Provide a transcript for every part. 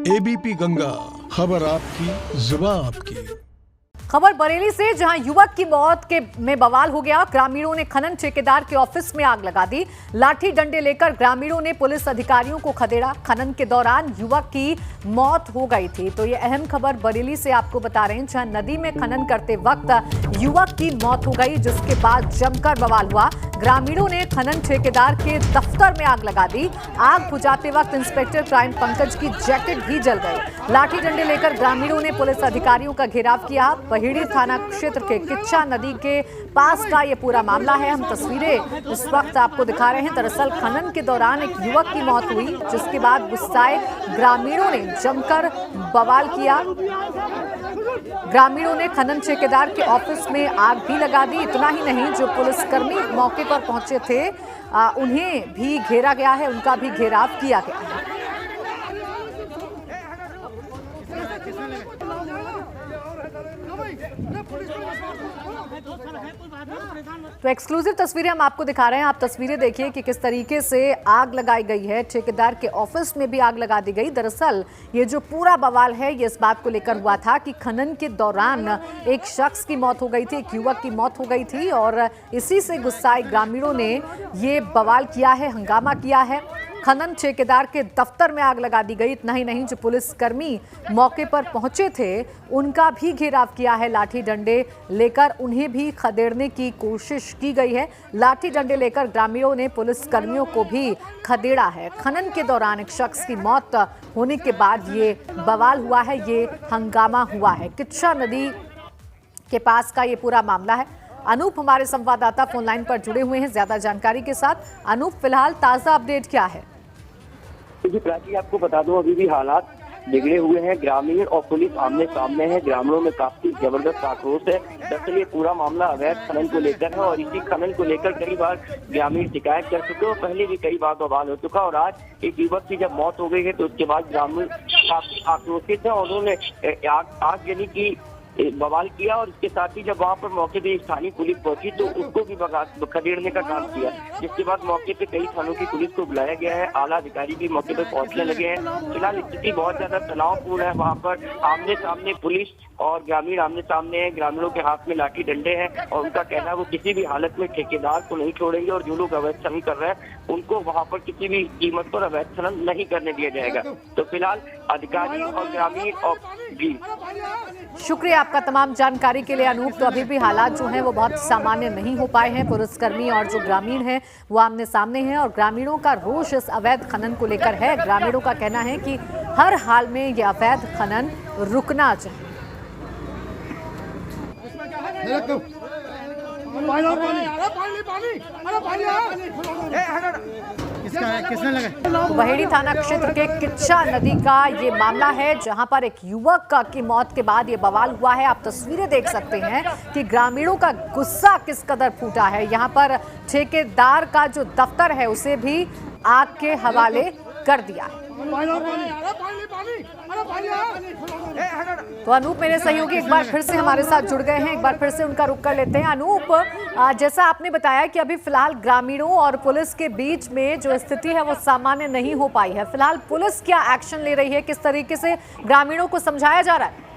ABP Ganga, खबर आपकी, जुबान आपकी। खबर बरेली से, जहां युवक की मौत में बवाल हो गया। ग्रामीणों ने खनन ठेकेदार के ऑफिस में आग लगा दी। लाठी डंडे लेकर ग्रामीणों ने पुलिस अधिकारियों को खदेड़ा। खनन के दौरान युवक की मौत हो गई थी। तो ये अहम खबर बरेली से आपको बता रहे हैं, जहां नदी में खनन करते वक्त युवक की मौत हो गई, जिसके बाद जमकर बवाल हुआ। ग्रामीणों ने खनन ठेकेदार के दफ्तर में आग लगा दी। आग बुझाते वक्त इंस्पेक्टर क्राइम पंकज की जैकेट भी जल गई। लाठी डंडे लेकर ग्रामीणों ने पुलिस अधिकारियों का घेराव किया। बहेड़ी थाना क्षेत्र के किच्छा नदी के पास का ये पूरा मामला है। हम तस्वीरें इस वक्त आपको दिखा रहे हैं। दरअसल खनन के दौरान एक युवक की मौत हुई, जिसके बाद गुस्साए ग्रामीणों ने जमकर बवाल किया। ग्रामीणों ने खनन ठेकेदार के ऑफिस में आग भी लगा दी। इतना ही नहीं, जो पुलिसकर्मी मौके पर पहुंचे थे उन्हें भी घेरा गया है, उनका भी घेराव किया गया है। तो एक्सक्लूसिव तस्वीरें हम आपको दिखा रहे हैं। आप तस्वीरें देखिए कि किस तरीके से आग लगाई गई है। ठेकेदार के ऑफिस में भी आग लगा दी गई। दरअसल ये जो पूरा बवाल है, ये इस बात को लेकर हुआ था कि खनन के दौरान एक शख्स की मौत हो गई थी, एक युवक की मौत हो गई थी, और इसी से गुस्साए ग्रामीणों ने ये बवाल किया है, हंगामा किया है। खनन ठेकेदार के दफ्तर में आग लगा दी गई। इतना ही नहीं, जो पुलिसकर्मी मौके पर पहुंचे थे उनका भी घेराव किया है। लाठी डंडे लेकर उन्हें भी खदेड़ने की कोशिश की गई है। लाठी डंडे लेकर ग्रामीणों ने पुलिसकर्मियों को भी खदेड़ा है। खनन के दौरान एक शख्स की मौत होने के बाद ये बवाल हुआ है, ये हंगामा हुआ है। किच्छा नदी के पास का ये पूरा मामला है। अनूप हमारे संवाददाता फोन लाइन पर जुड़े हुए हैं ज्यादा जानकारी के साथ। अनूप, फिलहाल ताजा अपडेट क्या है? जी प्राची, आपको बता दूं, अभी भी हालात बिगड़े हुए हैं। ग्रामीण और पुलिस आमने सामने है। ग्रामीणों में काफी जबरदस्त आक्रोश है। दरअसल ये पूरा मामला अवैध खनन को लेकर है, और इसी खनन को लेकर कई बार ग्रामीण शिकायत कर चुके और पहले भी कई बार बवाल हो चुका। और आज एक युवक की जब मौत हो गई है, तो उसके बाद ग्रामीण काफी आक्रोशित है और उन्होंने आगजनी की बवाल किया। और इसके साथ ही जब वहां पर मौके पे स्थानीय पुलिस पहुंची, तो उसको भी खदेड़ने का काम किया, जिसके बाद मौके पे कई थानों की पुलिस को बुलाया गया है। आला अधिकारी भी मौके पे पहुंचने लगे हैं। फिलहाल स्थिति बहुत ज्यादा तनावपूर्ण है। वहां पर आमने सामने पुलिस और ग्रामीण आमने सामने हैं। ग्रामीणों के हाथ में लाठी डंडे हैं और उनका कहना है वो किसी भी हालत में ठेकेदार को नहीं छोड़ेंगे, और जो लोग अवैध खनन कर रहे हैं उनको वहां पर किसी भी कीमत पर अवैध खनन नहीं करने दिया जाएगा। तो फिलहाल अधिकारी और ग्रामीण और जी शुक्रिया आपका तमाम जानकारी के लिए अनूप। तो अभी भी हालात जो हैं वो बहुत सामान्य नहीं हो पाए हैं। पुलिसकर्मी और जो ग्रामीण हैं वो आमने सामने हैं, और ग्रामीणों का रोष इस अवैध खनन को लेकर है। ग्रामीणों का कहना है कि हर हाल में ये अवैध खनन रुकना चाहिए। बहेड़ी थाना क्षेत्र के किच्छा नदी का ये मामला है, जहां पर एक युवक की मौत के बाद ये बवाल हुआ है। आप तस्वीरें देख सकते हैं कि ग्रामीणों का गुस्सा किस कदर फूटा है। यहां पर ठेकेदार का जो दफ्तर है उसे भी आग के हवाले कर दिया है। तो अनूप मेरे सहयोगी एक बार फिर से हमारे साथ जुड़ गए हैं, एक बार फिर से उनका रुख कर लेते हैं। अनूप, जैसा आपने बताया कि अभी फिलहाल ग्रामीणों और पुलिस के बीच में जो स्थिति है वो सामान्य नहीं हो पाई है। फिलहाल पुलिस क्या एक्शन ले रही है, किस तरीके से ग्रामीणों को समझाया जा रहा है?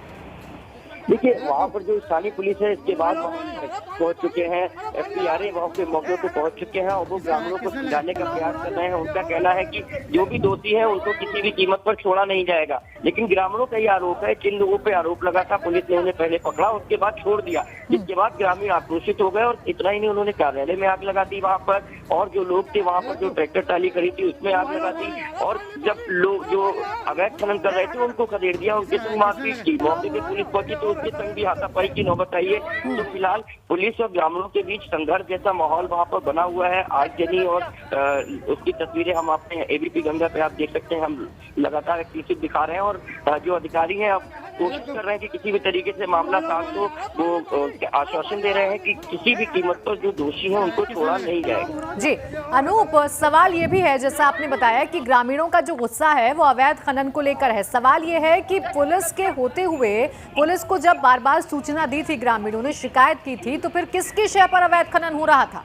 देखिए, वहाँ पर जो स्थानीय पुलिस है इसके बाद पहुंच चुके हैं। एफपीआरए वहाँ के मौके पर पहुंच चुके हैं और वो ग्रामीणों को समझाने का प्रयास कर रहे हैं। उनका कहना है कि जो भी दोषी है उनको किसी भी कीमत पर छोड़ा नहीं जाएगा। लेकिन ग्रामीणों का ये आरोप है, जिन लोगों पे आरोप लगा था पुलिस ने उन्हें पहले पकड़ा, उसके बाद छोड़ दिया, जिसके बाद ग्रामीण आक्रोशित हो गए। और इतना ही नहीं, उन्होंने कार्यालय में आग लगा दी वहाँ पर, और जो लोग थे वहाँ पर जो ट्रैक्टर ट्राली खड़ी थी उसमें आग लगा दी, और जब लोग जो अवैध खनन कर रहे थे उनको खदेड़ दिया, उनके संग मारपीट की। मौके पर पुलिस पहुंची तो उसके संग भी हाथापाई की नौबत आई है। तो फिलहाल पुलिस और ग्रामीणों के बीच संघर्ष जैसा माहौल वहाँ पर बना हुआ है। आगजनी और उसकी तस्वीरें हम अपने एबीपी गंगा पे आप देख सकते हैं। हम लगातार एक्सक्लूसिव दिखा रहे हैं, और जो अधिकारी हैं अब कोशिश कर रहे हैं कि किसी भी तरीके से मामला शांत हो। वो आश्वासन दे रहे हैं कि किसी भी कीमत पर जो दोषी हैं उनको छोड़ा नहीं जाएगा। जी अनूप, सवाल ये भी है, जैसा आपने बताया कि ग्रामीणों का जो गुस्सा है वो अवैध खनन को लेकर है। सवाल ये है कि पुलिस के होते हुए, पुलिस को जब बार बार सूचना दी थी, ग्रामीणों ने शिकायत की थी, तो फिर किसकी शय पर अवैध खनन हो रहा था?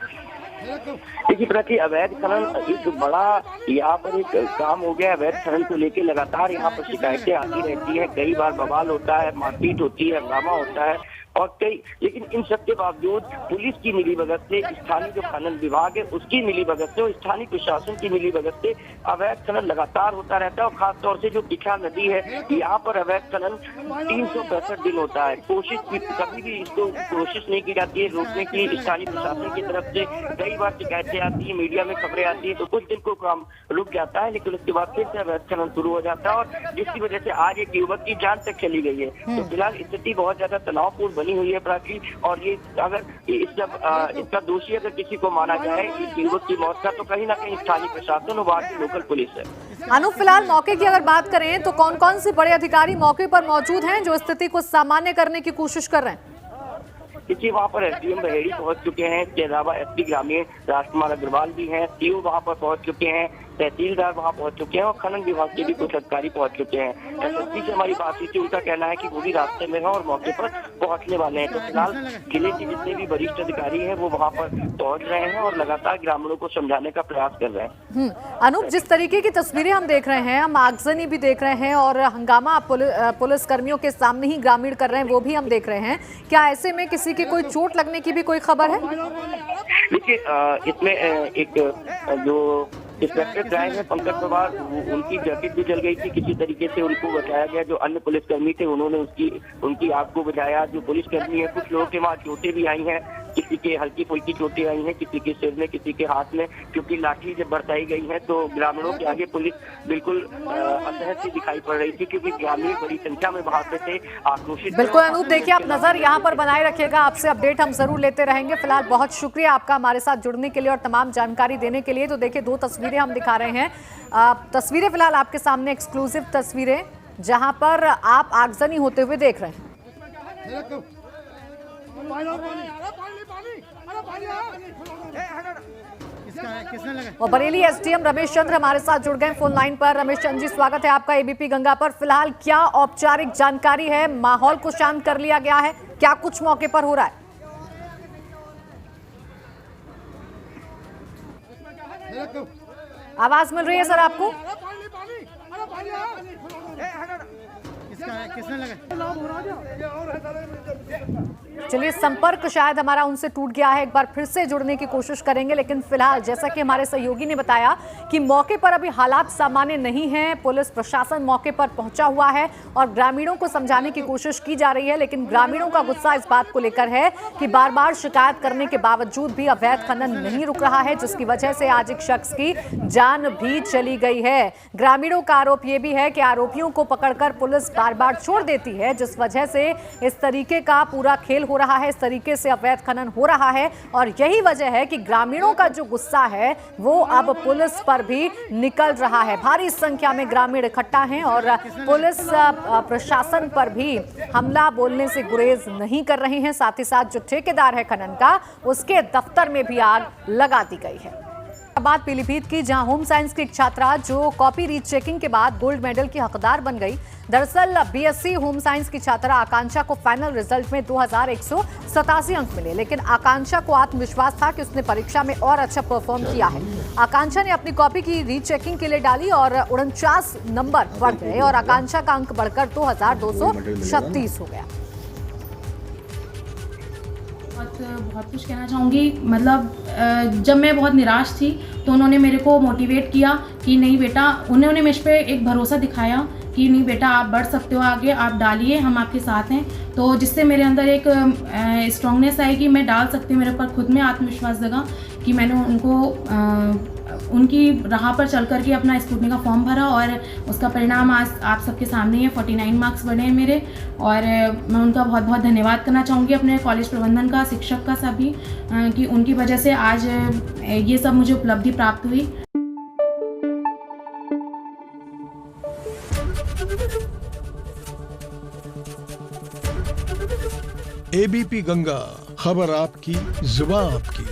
देखिए प्रति अवैध खनन एक बड़ा यहाँ पर एक काम हो गया। अवैध खनन को लेकर लगातार यहाँ पर शिकायतें आती रहती है, कई बार बवाल होता है, मारपीट होती है, हंगामा होता है और कई, लेकिन इन सब के बावजूद पुलिस की मिलीभगत से, स्थानीय जो खनन विभाग है उसकी मिलीभगत से और स्थानीय प्रशासन की मिलीभगत से अवैध खनन लगातार होता रहता है। और खास तौर से जो पिछा नदी है यहाँ पर अवैध खनन 365 दिन होता है। कभी भी इसको कोशिश नहीं की जाती है रोकने की स्थानीय प्रशासन की तरफ से। कई बार शिकायतें आती है, मीडिया में खबरें आती है, तो कुछ दिन को काम रुक जाता है, लेकिन उसके बाद फिर से अवैध खनन शुरू हो जाता है और जिसकी वजह से आज एक युवक की जान तक चली गई है। तो फिलहाल स्थिति बहुत ज्यादा तनावपूर्ण बनी हुई है प्राची। और ये अगर इसका दोषी अगर किसी को माना जाए इस युवक की मौत का, तो कहीं ना कहीं स्थानीय प्रशासन और वहाँ की लोकल पुलिस है। अनूप, फिलहाल मौके की अगर बात करें तो कौन कौन से बड़े अधिकारी मौके पर मौजूद हैं जो स्थिति को सामान्य करने की कोशिश कर रहे हैं? देखिए वहाँ पर एसडीएम बहेड़ी पहुंच चुके हैं, इसके अलावा एसपी ग्रामीण राजकुमार अग्रवाल भी हैं, सीओ वहाँ पर पहुंच चुके हैं, तहसीलदार वहाँ पहुंच चुके हैं और खनन विभाग के भी कुछ अधिकारी पहुंच चुके हैं। एसएसपी से हमारी बातचीत थी, उनका कहना है कि वो भी रास्ते में है और मौके पर पहुंचने वाले हैं। तो फिलहाल जिले के जितने भी वरिष्ठ अधिकारी हैं वो वहाँ पर पहुंच रहे हैं और लगातार ग्रामीणों को समझाने का प्रयास कर रहे हैं। अनूप, जिस तरीके की तस्वीरें हम देख रहे हैं, हम आगजनी भी देख रहे हैं और हंगामा पुलिस कर्मियों के सामने ही ग्रामीण कर रहे हैं, वो भी हम देख रहे हैं। क्या ऐसे में किसी की कोई चोट लगने की भी कोई खबर है? देखिए इसमें एक जो इंस्पेक्टर क्राइम है पंकज पवार, उनकी जैकेट भी जल गई थी, किसी तरीके से उनको बचाया गया। जो अन्य पुलिसकर्मी थे उन्होंने उनकी आग को बुझाया। जो पुलिसकर्मी है, कुछ लोगों के वहाँ चोटें भी आई हैं, किसी के हल्की फुल्की चोटें आई हैं, किसी के सिर में, किसी के हाथ में, क्योंकि लाठी जब बरसाई गई है तो ग्रामीणों के आगे पुलिस बिल्कुल असहज सी दिखाई पड़ रही थी, क्योंकि ग्रामीण बड़ी संख्या में वहां पे थे, आक्रोशित। बिल्कुल अनूप, देखिए आप नजर यहाँ पर बनाए रखिएगा, आपसे अपडेट हम जरूर लेते रहेंगे। फिलहाल बहुत शुक्रिया आपका हमारे साथ जुड़ने के लिए और तमाम जानकारी देने के लिए। तो देखिए 2 तस्वीरें हम दिखा रहे हैं, तस्वीरें फिलहाल आपके सामने एक्सक्लूसिव तस्वीरें जहां पर आप आगजनी होते हुए देख रहे हैं। और बरेली एसडीएम रमेश चंद्र हमारे साथ जुड़ गए फोन लाइन पर। रमेश चंद्र जी, स्वागत है आपका एबीपी गंगा पर। फिलहाल क्या औपचारिक जानकारी है? माहौल को शांत कर लिया गया है, क्या कुछ मौके पर हो रहा है? आवाज मिल रही है सर आपको? चलिए, संपर्क शायद हमारा उनसे टूट गया है, एक बार फिर से जुड़ने की कोशिश करेंगे। लेकिन फिलहाल जैसा कि हमारे सहयोगी ने बताया कि मौके पर अभी हालात सामान्य नहीं हैं, पुलिस प्रशासन मौके पर पहुंचा हुआ है और ग्रामीणों को समझाने की कोशिश की जा रही है। लेकिन ग्रामीणों का गुस्सा इस बात को लेकर है कि बार बार शिकायत करने के बावजूद भी अवैध खनन नहीं रुक रहा है, जिसकी वजह से आज एक शख्स की जान भी चली गई है। ग्रामीणों का आरोप यह भी है कि आरोपियों को पकड़कर पुलिस बार बार छोड़ देती है, जिस वजह से इस तरीके का पूरा खेल हो रहा है, इस तरीके से अवैध खनन हो रहा है। और यही वजह है कि ग्रामीणों का जो गुस्सा है वो अब पुलिस पर भी निकल रहा है। भारी संख्या में ग्रामीण इकट्ठा हैं और पुलिस प्रशासन पर भी हमला बोलने से गुरेज नहीं कर रहे हैं। साथ ही साथ जो ठेकेदार है खनन का, उसके दफ्तर में भी आग लगा दी गई है। बात पीलीभीत की, जहां होम साइंस की एक छात्रा जो कॉपी रीचेकिंग के बाद गोल्ड मेडल की हकदार बन गई। दरअसल बीएससी होम साइंस की छात्रा आकांक्षा को फाइनल रिजल्ट में 2187 अंक मिले, लेकिन आकांक्षा को आत्मविश्वास था कि उसने परीक्षा में और अच्छा परफॉर्म किया है। आकांक्षा ने अपनी कॉपी की रीचेकिंग के लिए डाली और 49 नंबर बढ़ गए और आकांक्षा का अंक बढ़कर 2236 हो गया। बहुत कुछ कहना चाहूँगी। मतलब जब मैं बहुत निराश थी तो उन्होंने मेरे को मोटिवेट किया कि नहीं बेटा, उन्होंने मुझ पर एक भरोसा दिखाया कि नहीं बेटा आप बढ़ सकते हो आगे, आप डालिए, हम आपके साथ हैं। तो जिससे मेरे अंदर एक स्ट्रांगनेस आई कि मैं डाल सकती हूँ। मेरे ऊपर खुद में आत्मविश्वास जगा कि मैंने उनकी राह पर चल कर के अपना स्कूटनी का फॉर्म भरा और उसका परिणाम आज आप सबके सामने है। 49 मार्क्स बने हैं मेरे और मैं उनका बहुत बहुत धन्यवाद करना चाहूँगी, अपने कॉलेज प्रबंधन का, शिक्षक का सभी, कि उनकी वजह से आज ये सब मुझे उपलब्धि प्राप्त हुई। एबीपी गंगा, खबर आपकी, जुबान आपकी।